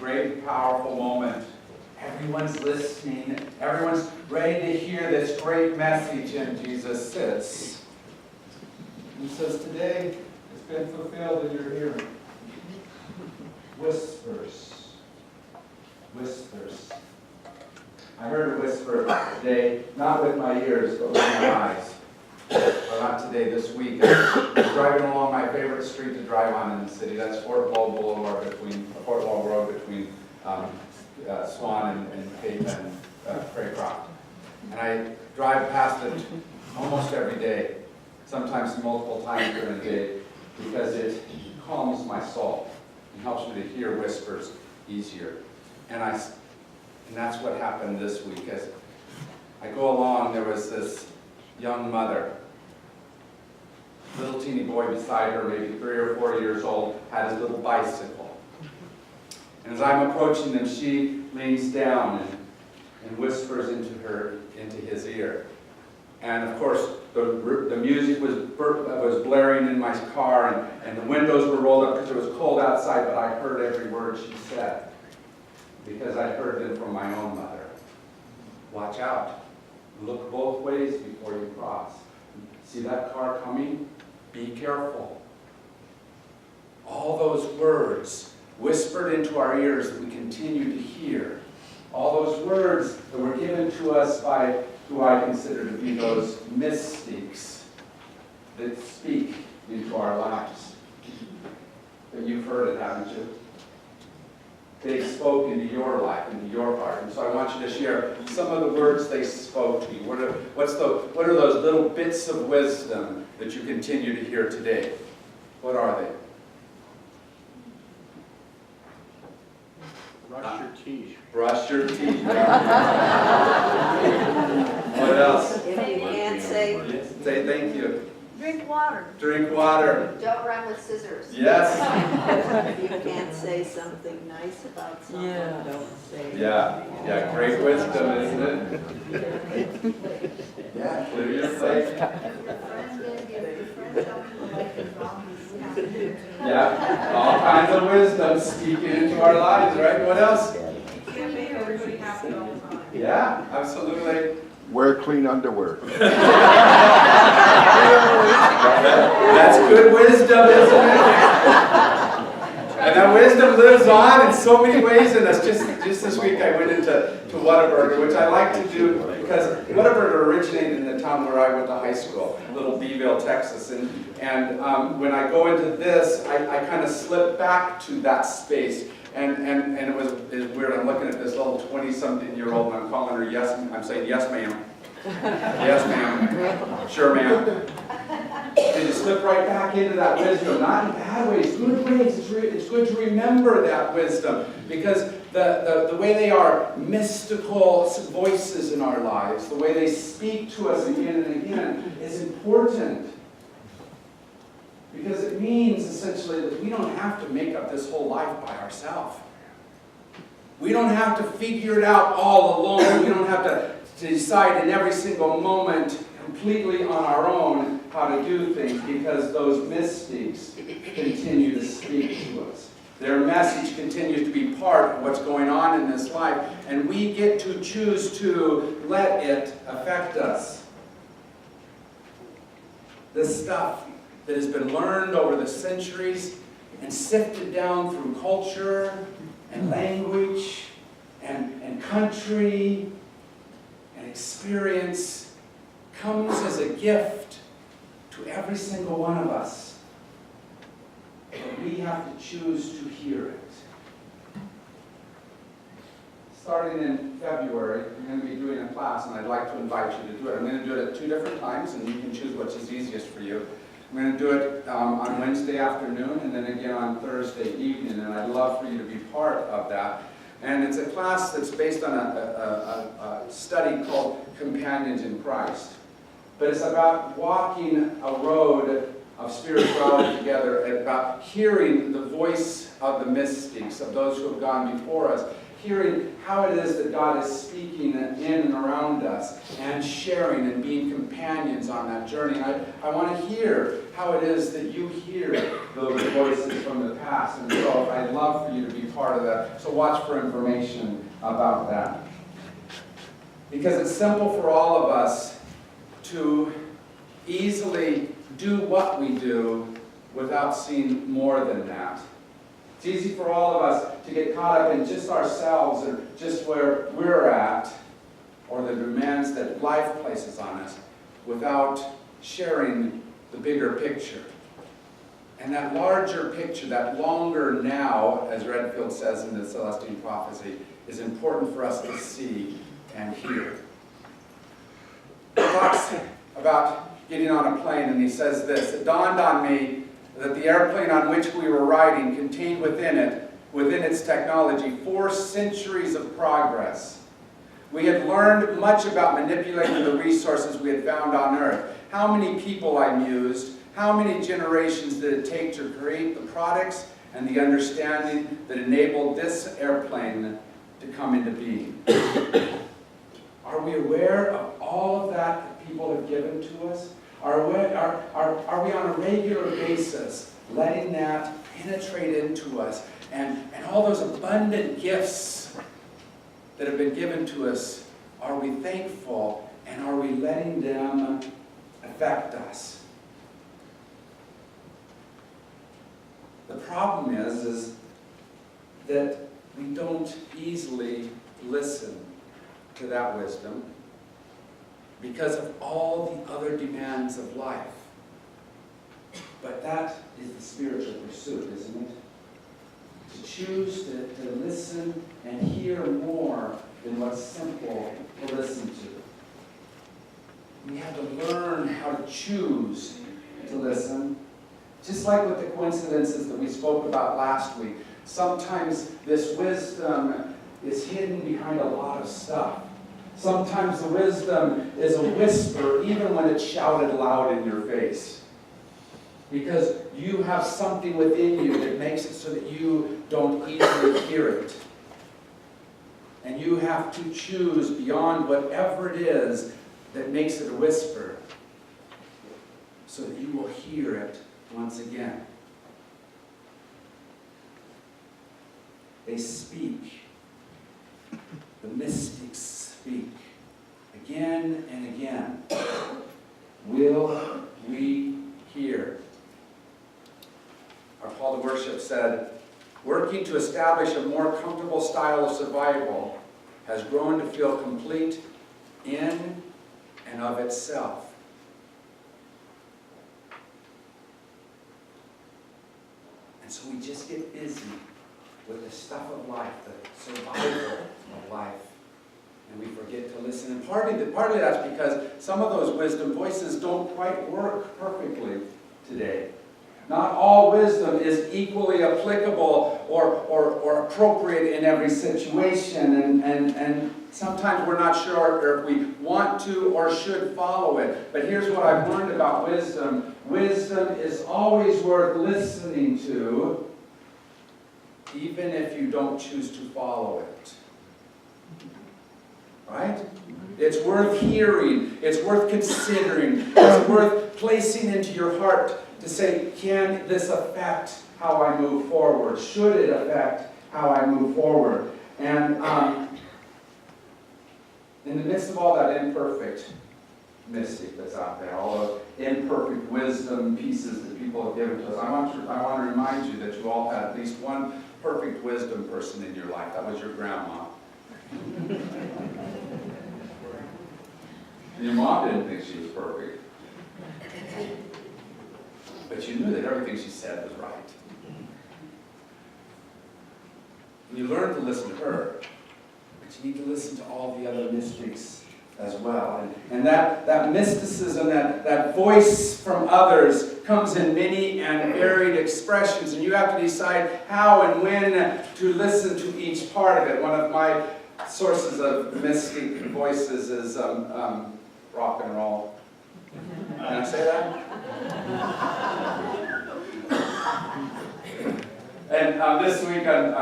great, powerful moment. Everyone's listening. Everyone's ready to hear this great message, and Jesus sits. He says, today it's been fulfilled in your hearing. Whispers. Whispers. I heard a whisper today, not with my ears, but with my eyes. Well, not today, this week. I was driving along my favorite street to drive on in the city. That's Fort Law Boulevard Fort Law Road between Swan and Cape and Craycroft. And I drive past it almost every day, sometimes multiple times during the day, because it calms my soul and helps me to hear whispers easier. And that's what happened this week. As I go along, there was this young mother, little teeny boy beside her, maybe 3 or 4 years old, had his little bicycle. And as I'm approaching them, she leans down and whispers into his ear. And of course, the music was blaring in my car, and the windows were rolled up because it was cold outside, but I heard every word she said, because I heard them from my own mother. Watch out. Look both ways before you cross. See that car coming? Be careful. All those words whispered into our ears that we continue to hear. All those words that were given to us by who I consider to be those mystics that speak into our lives. But you've heard it, haven't you? They spoke into your life, into your heart. And so I want you to share some of the words they spoke to you. What are those little bits of wisdom that you continue to hear today? What are they? Brush your teeth. Brush your teeth. What else? If you can't say, Say thank you. Drink water. Drink water. Don't run with scissors. Yes. if you can't say something nice about someone, Yeah. don't say it. Yeah, great wisdom, isn't it? Yeah, clear your plate. If your friend tells you like is wrong, you have to do it. Yeah, all kinds of wisdom speaking into our lives, right? What else? Can't make everybody happy all the time. Yeah, absolutely. Wear clean underwear. That's good wisdom, isn't it? And that wisdom lives on in so many ways in us. Just this week I went into Whataburger, which I like to do because Whataburger originated in the town where I went to high school, Little Beeville, Texas. And when I go into this, I kind of slip back to that space. And it was weird. I'm looking at this little 20-something-year-old, and I'm calling her yes. I'm saying yes, ma'am. Yes, ma'am. Sure, ma'am. And you slip right back into that wisdom, not in bad ways, good ways. It's good to remember that wisdom because the way they are mystical voices in our lives, the way they speak to us again and again, is important. Because it means essentially that we don't have to make up this whole life by ourselves. We don't have to figure it out all alone. We don't have to decide in every single moment completely on our own how to do things because those mystics continue to speak to us. Their message continues to be part of what's going on in this life, and we get to choose to let it affect us. This stuff that has been learned over the centuries and sifted down through culture and language and country and experience comes as a gift to every single one of us. But we have to choose to hear it. Starting in February, I'm going to be doing a class, and I'd like to invite you to do it. I'm going to do it at 2 different times, and you can choose which is easiest for you. I'm going to do it on Wednesday afternoon and then again on Thursday evening, and I'd love for you to be part of that. And it's a class that's based on a study called Companions in Christ. But it's about walking a road of spirituality together, and about hearing the voice of the mystics, of those who have gone before us, hearing how it is that God is speaking in and around us, and sharing and being companions on that journey. I want to hear how it is that you hear those voices from the past, and so I'd love for you to be part of that. So watch for information about that. Because it's simple for all of us to easily do what we do without seeing more than that. It's easy for all of us to get caught up in just ourselves or just where we're at, or the demands that life places on us, without sharing the bigger picture. And that larger picture, that longer now, as Redfield says in the Celestine Prophecy, is important for us to see and hear. He talks about getting on a plane, and he says this: "It dawned on me that the airplane on which we were riding contained within its technology, 4 centuries of progress. We had learned much about manipulating the resources we had found on Earth. How many people, I mused, how many generations did it take to create the products and the understanding that enabled this airplane to come into being?" Are we aware of all of that people have given to us? Are we on a regular basis letting that penetrate into us? And all those abundant gifts that have been given to us, are we thankful, and are we letting them affect us? The problem is that we don't easily listen to that wisdom because of all the other demands of life. But that is the spiritual pursuit, isn't it? To choose to listen and hear more than what's simple to listen to. We have to learn how to choose to listen. Just like with the coincidences that we spoke about last week, sometimes this wisdom is hidden behind a lot of stuff. Sometimes the wisdom is a whisper, even when it's shouted loud in your face. Because you have something within you that makes it so that you don't easily hear it. And you have to choose beyond whatever it is that makes it a whisper, so that you will hear it once again. They speak. The mystics speak again and again. Will we hear? Our call to worship said, "Working to establish a more comfortable style of survival has grown to feel complete in and of itself." And so we just get busy with the stuff of life, the survival of life, and we forget to listen. And partly that's because some of those wisdom voices don't quite work perfectly today. Not all wisdom is equally applicable or appropriate in every situation, and sometimes we're not sure if we want to or should follow it. But here's what I've learned about wisdom. Wisdom is always worth listening to, even if you don't choose to follow it. Right? It's worth hearing. It's worth considering. It's worth placing into your heart to say, can this affect how I move forward? Should it affect how I move forward? And in the midst of all that imperfect mystic that's out there, all the imperfect wisdom pieces that people have given to us, I want to remind you that you all had at least one perfect wisdom person in your life. That was your grandma. And your mom didn't think she was perfect. But you knew that everything she said was right. And you learned to listen to her. But you need to listen to all the other mystics as well. And that mysticism, that voice from others, comes in many and varied expressions. And you have to decide how and when to listen to each part of it. One of my sources of mystic voices is rock and roll. Can I say that? And this week on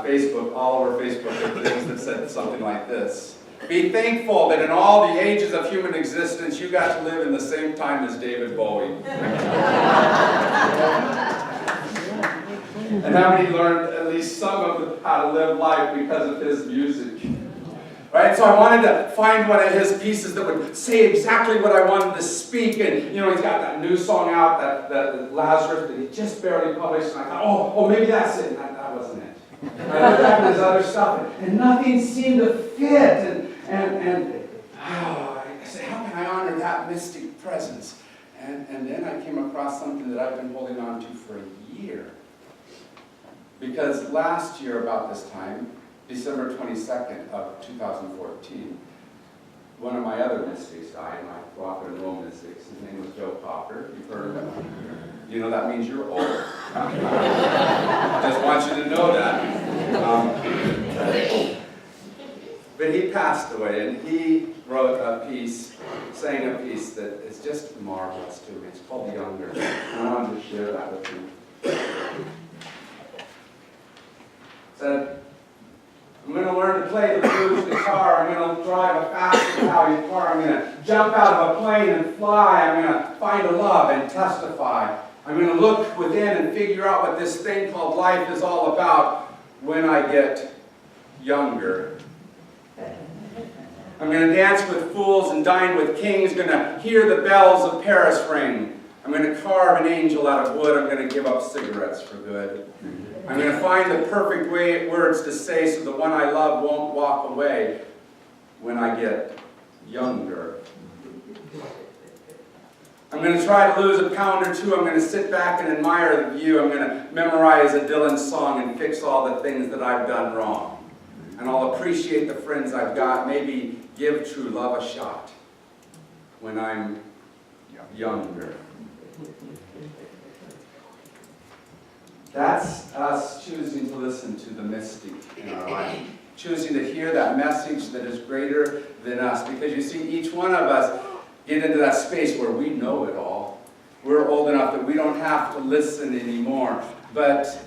Facebook, all over Facebook, there were things that said something like this. Be thankful that in all the ages of human existence, you got to live in the same time as David Bowie. And how many learned at least some of how to live life because of his music? Right? So I wanted to find one of his pieces that would say exactly what I wanted to speak. And, you know, he's got that new song out, that Lazarus, that he just barely published. And I thought, oh, maybe that's it. And that wasn't it. I looked back at his other stuff, and nothing seemed to fit. I said, how can I honor that mystic presence? And then I came across something that I've been holding on to for a year. Because last year, about this time, December 22nd of 2014, one of my other mystics died, my rock and roll mystics. His name was Joe Cocker. You've heard of him? You know that means you're old. Just want you to know that. But he passed away, and he wrote a piece, sang a piece that is just marvelous to me. It's called Younger, and I wanted to share that with you. Said, I'm going to learn to play the blues guitar. I'm going to drive a fast Italian car. I'm going to jump out of a plane and fly. I'm going to find a love and testify. I'm going to look within and figure out what this thing called life is all about when I get younger. I'm going to dance with fools and dine with kings. Going to hear the bells of Paris ring. I'm going to carve an angel out of wood. I'm going to give up cigarettes for good. I'm going to find the perfect words to say so the one I love won't walk away when I get younger. I'm going to try to lose a pound or two. I'm going to sit back and admire the view. I'm going to memorize a Dylan song and fix all the things that I've done wrong. And I'll appreciate the friends I've got, maybe give true love a shot when I'm younger. That's us choosing to listen to the mystic in our life. Choosing to hear that message that is greater than us. Because you see, each one of us get into that space where we know it all. We're old enough that we don't have to listen anymore. But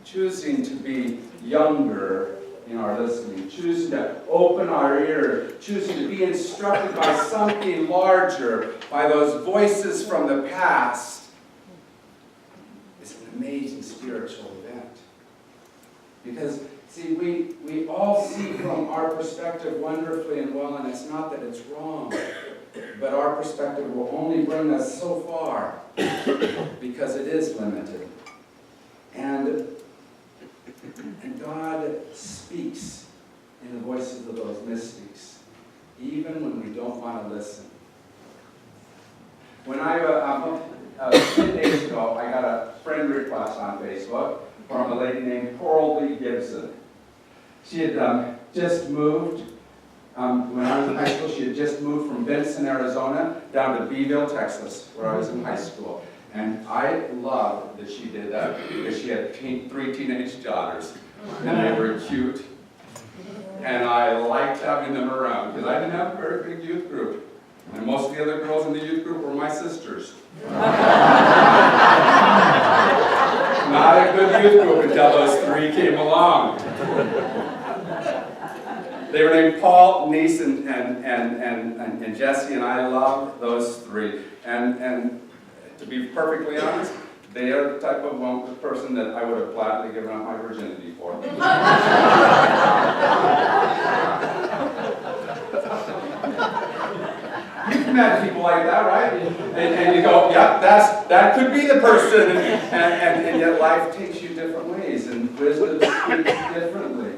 choosing to be younger in our listening, choosing to open our ear, choosing to be instructed by something larger, by those voices from the past, is an amazing spiritual event. Because, see, we all see from our perspective wonderfully and well, and it's not that it's wrong, but our perspective will only bring us so far because it is limited. And God speaks in the voices of those mystics, even when we don't want to listen. When a few days ago, I got a friend request on Facebook from a lady named Coral Lee Gibson. She had just moved, when I was in high school, she had just moved from Benson, Arizona, down to Beeville, Texas, where I was in high school. And I loved that she did that because she had 3 teenage daughters, and they were cute. And I liked having them around because I didn't have a very big youth group. And most of the other girls in the youth group were my sisters. Not a good youth group until those 3 came along. They were named Paul, Niece, and Jesse, and I loved those 3. And to be perfectly honest, they are the type of person that I would have gladly given up my virginity for. You've met people like that, right? And you go, yep, that could be the person. And yet life takes you different ways, and wisdom speaks differently.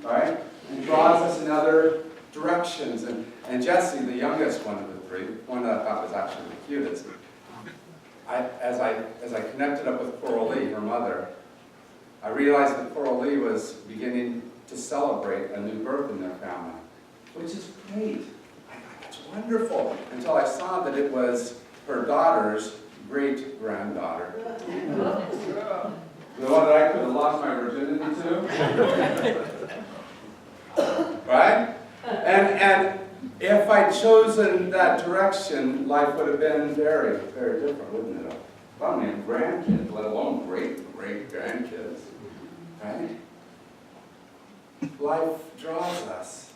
Right? And draws us in other directions. And Jesse, the youngest one of the 3, one that I thought was actually the cutest, as I connected up with Coral Lee, her mother, I realized that Coral Lee was beginning to celebrate a new birth in their family, which is great. I thought that's wonderful, until I saw that it was her daughter's great-granddaughter. The one that I could have lost my virginity to. Right? And if I'd chosen that direction, life would have been very, very different, wouldn't it? I don't have grandkids, let alone great-great-grandkids, right? Life draws us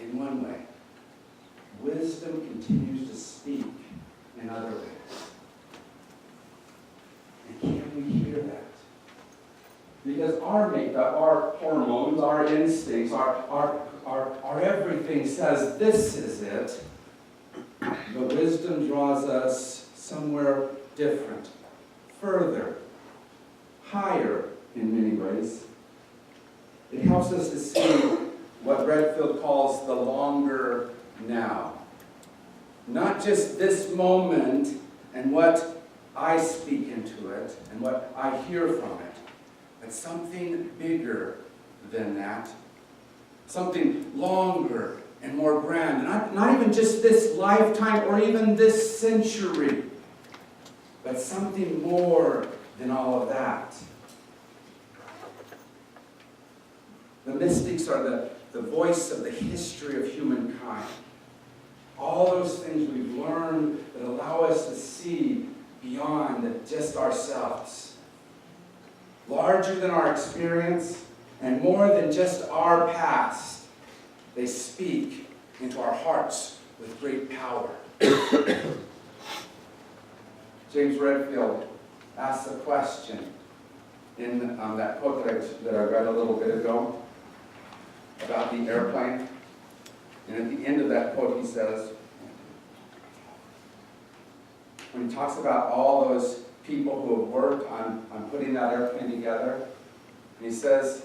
in one way. Wisdom continues to speak in other ways. And can we hear that? Because our makeup, our hormones, our instincts, our everything says this is it. But wisdom draws us somewhere different, further, higher in many ways. It helps us to see what Redfield calls the longer now. Not just this moment and what I speak into it and what I hear from it, but something bigger than that. Something longer and more grand. Not even just this lifetime or even this century, but something more than all of that. The mystics are the voice of the history of humankind. All those things we've learned that allow us to see beyond just ourselves. Larger than our experience and more than just our past. They speak into our hearts with great power. James Redfield asks a question in that quote that I read a little bit ago about the airplane. And at the end of that quote he says, when he talks about all those people who have worked on putting that airplane together, and he says,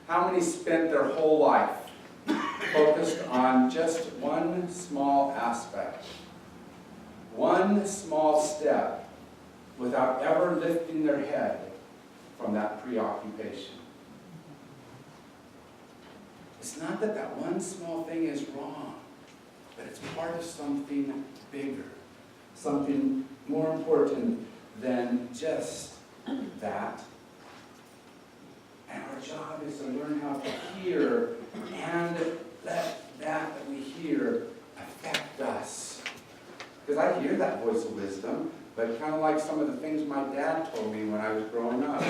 how many spent their whole life focused on just one small aspect, one small step, without ever lifting their head from that preoccupation? It's not that that one small thing is wrong, but it's part of something bigger, something more important than just that. And our job is to learn how to hear and let that we hear affect us. Because I hear that voice of wisdom, but kind of like some of the things my dad told me when I was growing up,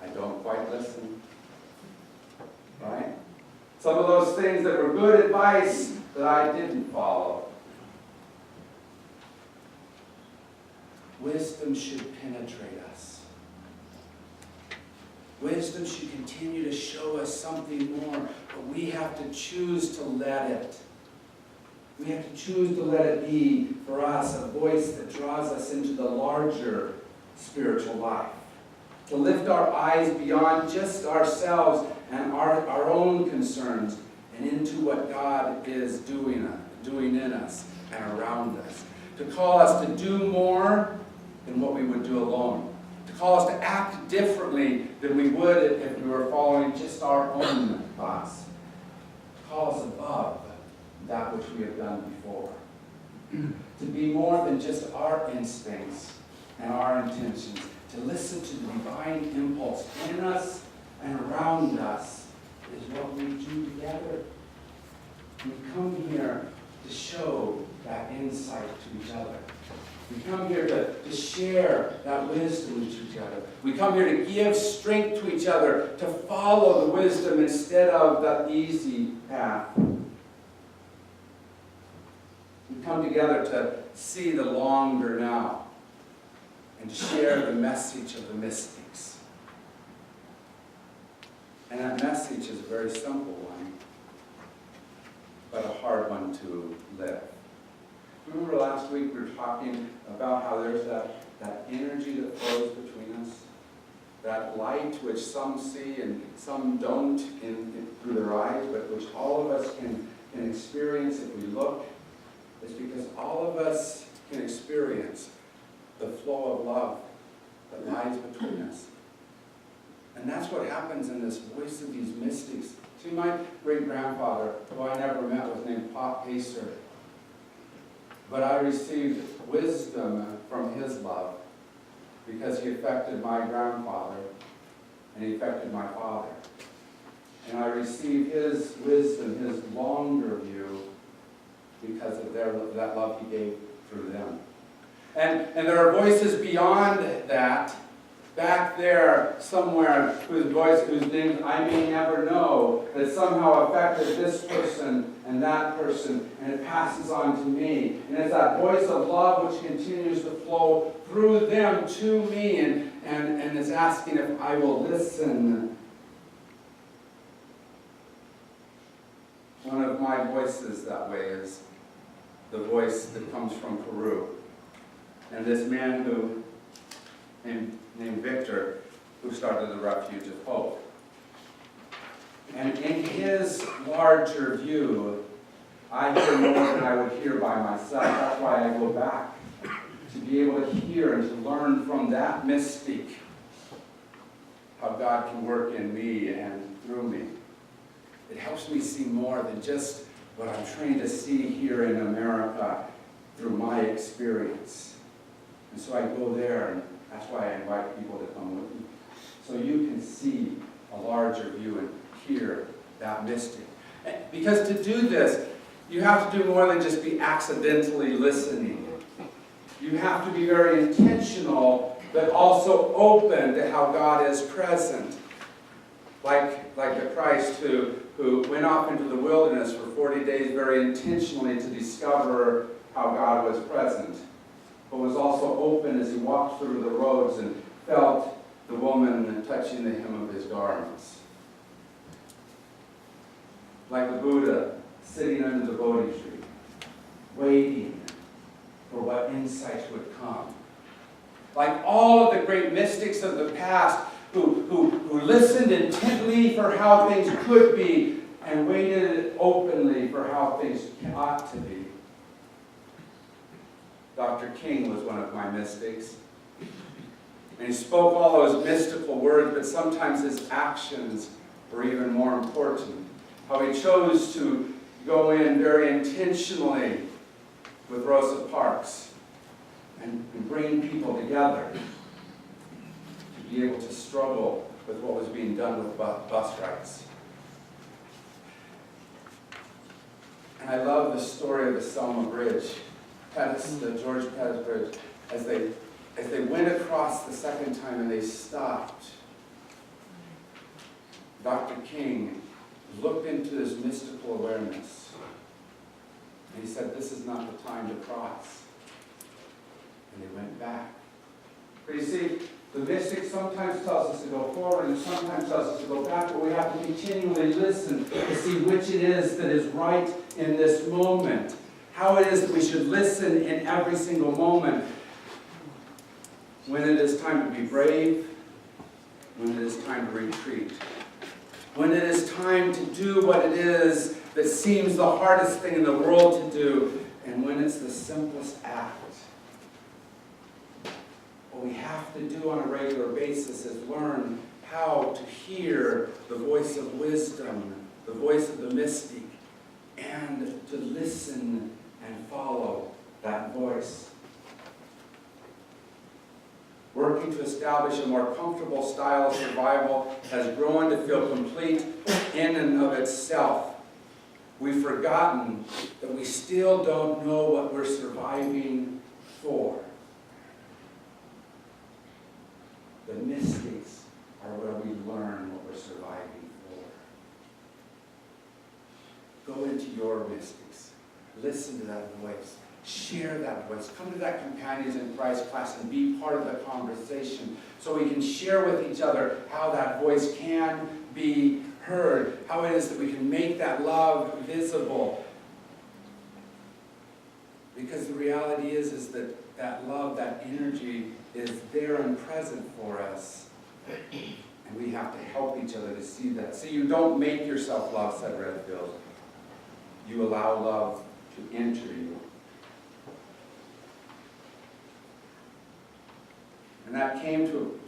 I don't quite listen. Right? Some of those things that were good advice that I didn't follow. Wisdom should penetrate us. Wisdom should continue to show us something more, but we have to choose to let it. We have to choose to let it be, for us, a voice that draws us into the larger spiritual life. To lift our eyes beyond just ourselves and our own concerns and into what God is doing in us and around us. To call us to do more than what we would do alone. To call us to act differently than we would if we were following just our own thoughts. To call us above that which we have done before. To be more than just our instincts and our intentions. To listen to the divine impulse in us and around us is what we do together. We come here to show that insight to each other. We come here to share that wisdom with each other. We come here to give strength to each other, to follow the wisdom instead of the easy path. We come together to see the longer now and to share the message of the mystics. And that message is a very simple one, but a hard one to live. Remember last week we were talking about how there's that energy that flows between us, that light which some see and some don't through their eyes, but which all of us can experience if we look. It's because all of us can experience the flow of love that lies between us. And that's what happens in this voice of these mystics. See, my great-grandfather, who I never met, was named Pop Pacer. But I received wisdom from his love because he affected my grandfather and he affected my father. And I received his wisdom, his longer view, because of that love he gave through them. And there are voices beyond that, back there somewhere, whose names I may never know, that somehow affected this person and that person, and it passes on to me. And it's that voice of love which continues to flow through them to me, and is asking if I will listen. One of my voices that way is the voice that comes from Peru. And this man named Victor, who started the Refuge of Hope. And in his larger view, I hear more than I would hear by myself. That's why I go back, to be able to hear and to learn from that mystic how God can work in me and through me. It helps me see more than just what I'm trained to see here in America through my experience. And so I go there, and that's why I invite people to come with me. So you can see a larger view and hear that mystic. Because to do this, you have to do more than just be accidentally listening. You have to be very intentional, but also open to how God is present. Like the Christ who went off into the wilderness for 40 days very intentionally to discover how God was present, but was also open as he walked through the roads and felt the woman touching the hem of his garments. Like the Buddha sitting under the Bodhi tree, waiting for what insights would come. Like all of the great mystics of the past who listened intently for how things could be and waited openly for how things ought to be. Dr. King was one of my mystics. And he spoke all those mystical words, but sometimes his actions were even more important. How he chose to go in very intentionally with Rosa Parks and bring people together to be able to struggle with what was being done with bus rights. And I love the story of the Selma Bridge, the George Pettis Bridge, as they went across the second time and they stopped. Dr. King looked into his mystical awareness and he said, "This is not the time to cross." And they went back. But you see, the mystic sometimes tells us to go forward and sometimes tells us to go back, but we have to continually listen to see which it is that is right in this moment. How it is that we should listen in every single moment. When it is time to be brave, when it is time to retreat. When it is time to do what it is that seems the hardest thing in the world to do, and when it's the simplest act. What we have to do on a regular basis is learn how to hear the voice of wisdom, the voice of the mystic, and to listen and follow that voice. Working to establish a more comfortable style of survival has grown to feel complete in and of itself. We've forgotten that we still don't know what we're surviving for. The mystics are where we learn what we're surviving for. Go into your mystics. Listen to that voice. Share that voice. Come to that Companions in Christ class and be part of the conversation so we can share with each other how that voice can be heard, how it is that we can make that love visible. Because the reality is that that love, that energy is there and present for us. And we have to help each other to see that. See, you don't make yourself love, said Redfield. You allow love to enter you. And that came to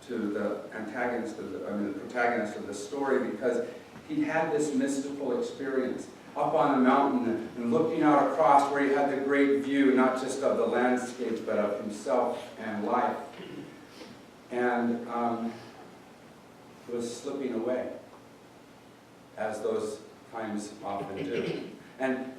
the antagonist, the protagonist of the story, because he had this mystical experience up on a mountain and looking out across where he had the great view, not just of the landscape, but of himself and life. And it was slipping away, as those times often do. And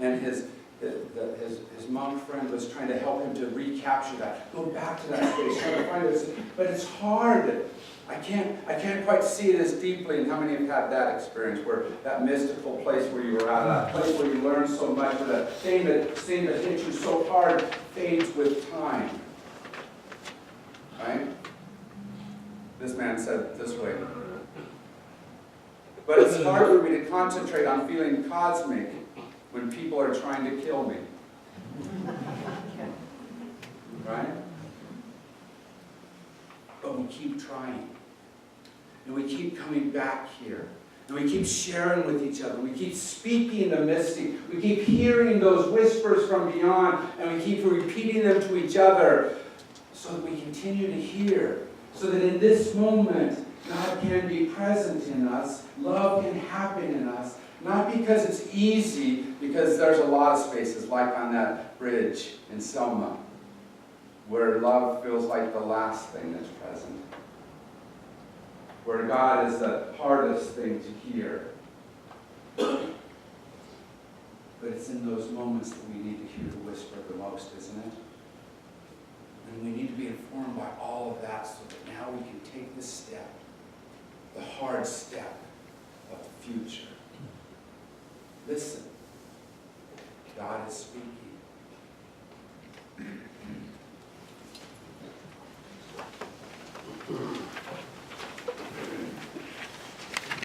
his monk friend was trying to help him to recapture that, go back to that space, trying to find it. But it's hard. I can't quite see it as deeply. And how many have had that experience, where that mystical place where you were at, that place where you learned so much, where that thing that seemed to hit you so hard fades with time? Right? This man said it this way. But it's hard for me to concentrate on feeling cosmic when people are trying to kill me. Right? But we keep trying. And we keep coming back here. And we keep sharing with each other. We keep speaking the mystic. We keep hearing those whispers from beyond. And we keep repeating them to each other so that we continue to hear. So that in this moment, God can be present in us. Love can happen in us. Not because it's easy, because there's a lot of spaces, like on that bridge in Selma, where love feels like the last thing that's present. Where God is the hardest thing to hear. But it's in those moments that we need to hear the whisper the most, isn't it? And we need to be informed by all of that so that now we can take the step, the hard step of the future. Listen, God is speaking.